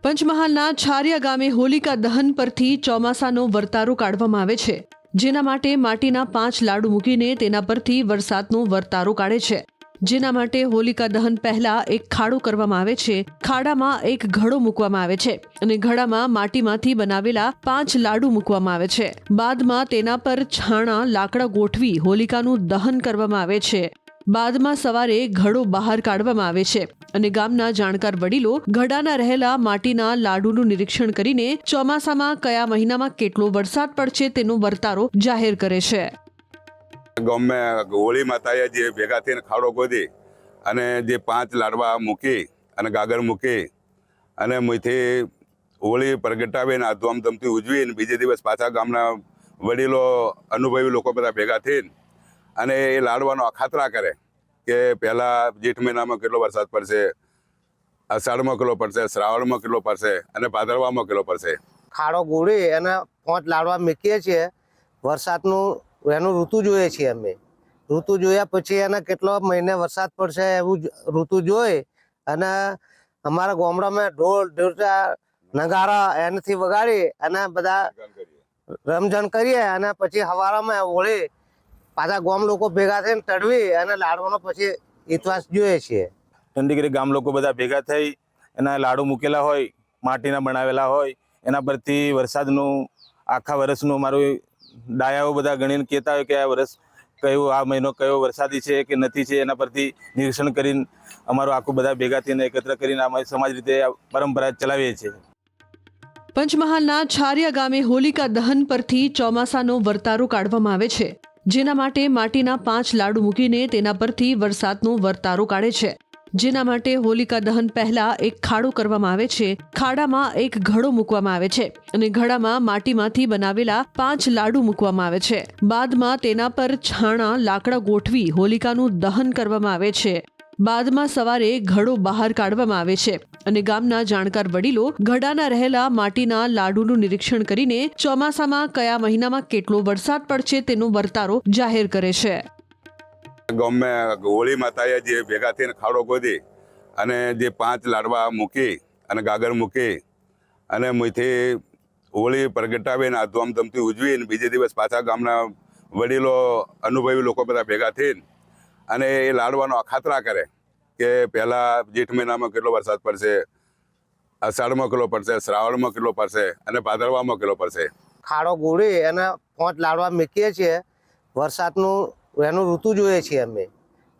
પંચમહાલના છારિયા ગામે હોલિકા દહન પરથી ચોમાસાનો વર્તારો કાઢવામાં આવે છે, જેના માટે માટીના 5 લાડુ મૂકીને તેના પરથી વરસાદનો વર્તારો કાઢે છે। જેના માટે હોલિકા દહન પહેલા એક ખાડો કરવામાં આવે છે। ખાડામાં એક ઘડો મૂકવામાં આવે છે અને ઘડામાં માટીમાંથી બનાવેલા 5 લાડુ મૂકવામાં આવે છે। બાદમાં તેના પર છાણા લાકડા ગોઠવી હોલિકાનું દહન કરવામાં આવે છે। બાદમાં સવારે ઘડો બહાર કાઢવામાં આવે છે અને ગામના જાણકાર વડીલો ઘડાના રહેલા માટીના લાડુનું નિરીક્ષણ કરીને ચોમાસામાં કયા મહિનામાં કેટલો વરસાદ પડશે તેનો વર્તારો જાહેર કરે છે। गाँव में होली माताए जे भेगा थी खाड़ो खोदी अने जे 5 लाडवा मूकी अने गागर मूकी अने मुईथी होली प्रगटावीने आ धूमधामथी उजवीने बीजे दिवस पाछा गामना वडीलो अनुभवी लोको बधा भेगा थईने अने ए लाडवानो अखातरा करे के पहला जेठ महीनामां केटलो वरसाद पड़शे, अषाढ़मां केटलो पड़शे, श्रावणमां केटलो पड़शे अने भादरवामां केटलो पड़शे। खाड़ो गोળી અને 5 લાડવા મૂકીએ છીએ। વરસાદનું એનું ઋતુ જોઈએ છીએ અમે। ઋતુ જોયા પછી એના કેટલો મહિને વરસાદ પડશે એવું ઋતુ જોઈ અને અમારા ગામડામાં ઢોલ ઢોલટા નગારા એનાથી વગાડી અને બધા રમઝન કરીએ અને પછી સવારમાં હોળી પાછા ગામ લોકો ભેગા થઈને તળવી અને લાડવાનો પછી ઇતિહાસ જોઈએ છીએ। ઠંડીગીરી ગામ લોકો બધા ભેગા થઈ એના લાડુ મૂકેલા હોય, માટીના બનાવેલા હોય, એના પરથી વરસાદનું આખા વર્ષનું અમારું ડાયાઓ બધા ગણીને કહેતા હોય કે આ વર્ષ કયો આ મહિનો કયો વરસાદી છે કે નથી છે એના પરથી નિરીક્ષણ કરીને અમારું આખું બધા ભેગા થઈને એકત્ર કરીને અમારી સમાજ રીતે આ પરંપરા ચલાવીએ છીએ। પંચમહાલના છારિયા ગામે હોલિકા દહન પરથી ચોમાસાનો વર્તારો કાઢવામાં આવે છે, જેના માટે માટીના 5 લાડુ મૂકીને તેના પરથી વરસાદનો વર્તારો કાઢે છે। જેના માટે હોલિકા દહન પહેલા એક ખાડો કરવામાં આવે છે। ખાડામાં એક ઘડો મૂકવામાં આવે છે અને ઘડામાં માટીમાંથી બનાવેલા 5 લાડુ મૂકવામાં આવે છે। બાદમાં તેના પર છાણા લાકડા ગોઠવી હોલિકાનું દહન કરવામાં આવે છે। બાદમાં સવારે ઘડો બહાર કાઢવામાં આવે છે અને ગામના જાણકાર વડીલો ઘડાના રહેલા માટીના લાડુનું નિરીક્ષણ કરીને ચોમાસામાં કયા મહિનામાં કેટલો વરસાદ પડશે તેનો વર્તારો જાહેર કરે છે। गाँव में होली माताए जे भेगा थी खाड़ो खोदी अने जे 5 लाडवा मूकी अने गागर मूकी अने मुईथी होली प्रगटावीने आ धूमधामथी उजवीने बीजे दिवस पाछा गामना वडीलो अनुभवी लोको बधा भेगा थईने अने ए लाडवानो अखातरा करे के पहला जेठ महीनामां केटलो वरसाद पड़शे, अषाढ़मां केटलो पड़शे, श्रावणमां केटलो पड़शे अने भादरवामां केटलो पड़शे। ખાડો ગોળી અને 5 લાડવા મૂકીએ છીએ। વરસાદનું એનું ઋતુ જોઈએ છીએ અમે।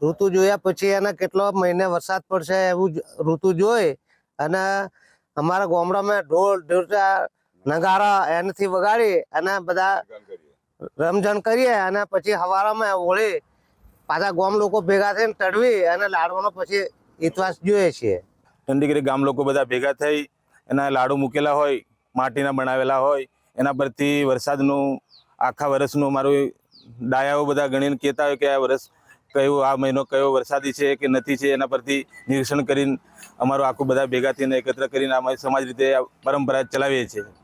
ઋતુ જોયા પછી એના કેટલો મહિને વરસાદ પડશે એવું ઋતુ જોઈ અને અમારા ગામડામાં ઢોલ ઢોલટા નગારા એનાથી વગાડી અને બધા રમઝન કરીએ અને પછી સવારમાં હોળી પાછા ગામ લોકો ભેગા થઈને તળવી અને લાડવાનો પછી ઇતિહાસ જોઈએ છીએ। ઠંડીગીરી ગામ લોકો બધા ભેગા થઈ એના લાડુ મૂકેલા હોય, માટીના બનાવેલા હોય, એના પરથી વરસાદનું આખા વર્ષનું અમારું ડાયાઓ બધા ગણીને કહેતા હોય કે આ વર્ષ કયો આ મહિનો કયો વરસાદી છે કે નથી છે એના પરથી નિરીક્ષણ કરીને અમારું આખું બધા ભેગા થઈને એકત્ર કરીને અમારી સમાજ રીતે આ પરંપરા ચલાવીએ છીએ।